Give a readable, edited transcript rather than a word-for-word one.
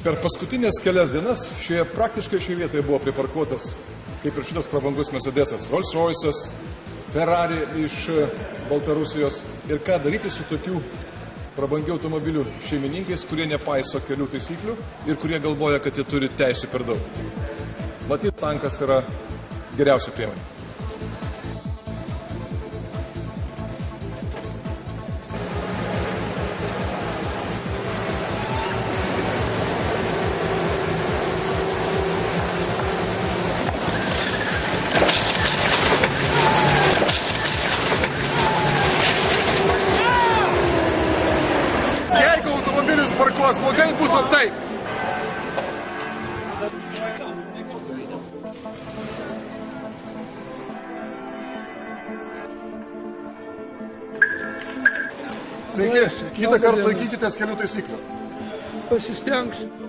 Per paskutinės kelias dienas praktiškai šioje vietoje buvo priparkuotas, kaip ir šitas prabangus Mercedesas, Rolls-Royce'as, Ferrari iš Baltarusijos. Ir ką daryti su tokių prabangių automobilių šeimininkais, kurie nepaiso kelių taisyklių ir kurie galvoja, kad jie turi teisų per daug. Matyt, tankas yra geriausia priemonė. Jeigu automobilis parkuos blogai, bus o taip. Sveiki, kitą kartą laikykitės kelių taisyklių. Pasistengsiu.